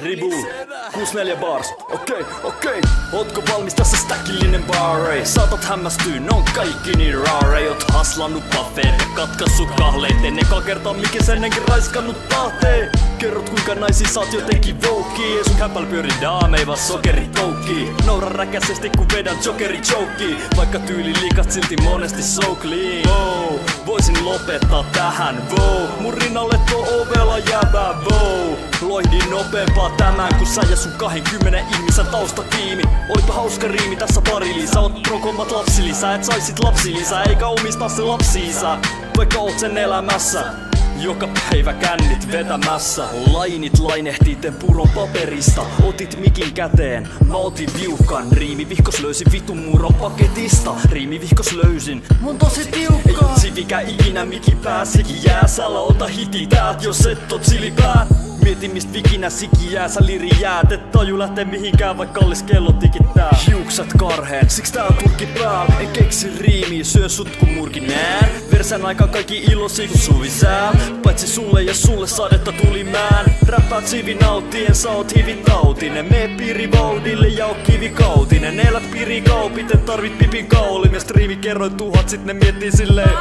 Ribu, 64 bars, okei. Ootko valmis tässä stäkillinen barrei? Saatat hämmästyä, ne on kaikki niin rare. Oot haslannut buffeet ja katkassut kahleet. En eka kertaa mikes ennenkin raiskannut tahteen. Kerrot kuinka naisia saat jotenkin voukkiin. Ja sun käppäl pyöri daamei vaan sokerit toukkii. Nouran räkäsesti kun vedän jokeri jokkiin. Vaikka tyyli liikat silti monesti so clean. Wow, voisin lopettaa tähän, wow. Mun rinnalle tuo ovela jäbää, wow. Loihdin nopeempaa tämän kun sä ja sun 20 ihmisen taustatiimi. Olipa hauska riimi tässä parilisä. Oot prokommat lapsilisä, et saisit lapsilisää. Eikä omistaa se lapsi-isä, vaikka oot sen elämässä. Joka päivä kännit vetämässä. Lainit lainehtii tempuron paperista. Otit mikin käteen, mä otin viuhkan. Riimivihkos löysin vitun muron paketista. Riimivihkos löysin, mun tosi tiukka. Ei sivikä ikinä mikin pääsikin jääsällä. Ota hiti täät jos et oot silipää. Mieti mist vikinä siki jää, sä liri jäät. Et taju lähtee mihinkään vaik kallis kello tikittää. Hiukset karheen, siks tää turkki päällä. En keksi riimiä, syö sut kun murkin nään. Versän aikaan kaikki ilosi kun suvisää. Paitsi sulle ja sulle sadetta tuli mään. Räppäät sivi nauttien, sä oot hivitautinen. Mee piirivauhdille ja oo kivikautinen. Elät piirikaupit, et tarvit pipin kaulim. Ja striimi kerroin tuhat, sit ne miettii silleen.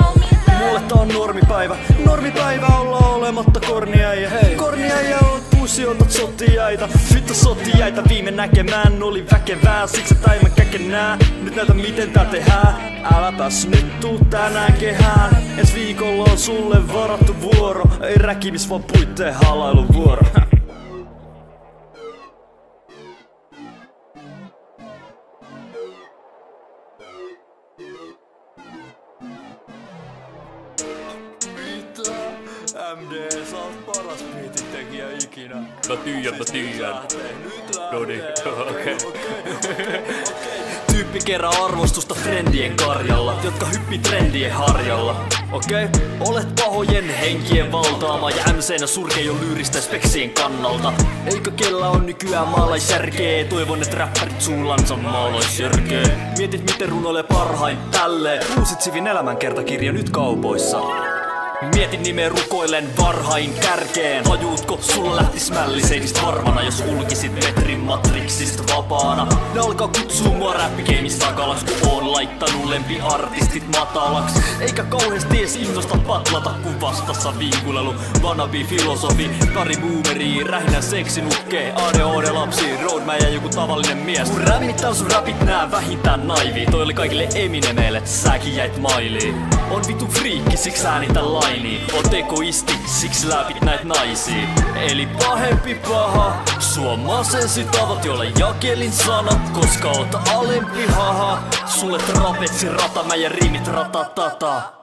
Mulle tää on normipäivä. Normipäivä olla olematta korniäijä. Korniäijä oot pusi, otat sottijäitä. Vittu sottijäitä viime näkemään oli väkevää. Siksi et äimän käkenää. Nyt näytä miten tää tehdään. Äläpäs nyt tuu tänään kehään. Ens viikolla on sulle varattu vuoro. Ei räkimis vaan puitteen halailun vuoro. MD, sä oot paras biitintekijä ikinä. Mä tiedän. Noniin, okei. Tyyppi kerää arvostusta trendien karjalla, jotka hyppii trendien harjalla. Okei? Olet pahojen henkien valtaama ja MC:nä surkee jo lyyristen speksien kannalta. Eikö kellä on nykyään maalaisjärkee? Toivon et räppärit suullansa maalaisjärkee. Mietit miten runoilee parhain tälleen. Uusit sivin elämänkertakirja nyt kaupoissa. Mietin nimeä rukoilen varhain kärkeen. Tajuutko, sulla lähtis mälliseinistä harvana, jos ulkisit metrin matriksista vapaana. Ne alkaa kutsuu mua räppikeimistä takalaks, kun oon laittanut lempiartistit matalaks. Eikä kauheesti ees innosta patlata, kun vastassa vinkulelu. Wannabe filosofi, pari boomeri, rähinä seksinukkee, ADHD lapsi, roadman ja joku tavallinen mies. Kun rämmittää sun rapit nää vähintään naivii. Toi oli kaikille Eminemeille, säkin jäit mailiin. On vitu friikki, siks äänitä lainii. Oot egoisti, siksi läpit näit naisia. Eli pahempi paha, sua masensi tavat, joilla jakelin sanat. Koska oot alempi haha, sulle trapetsi rata, mä ja riimit ratatata.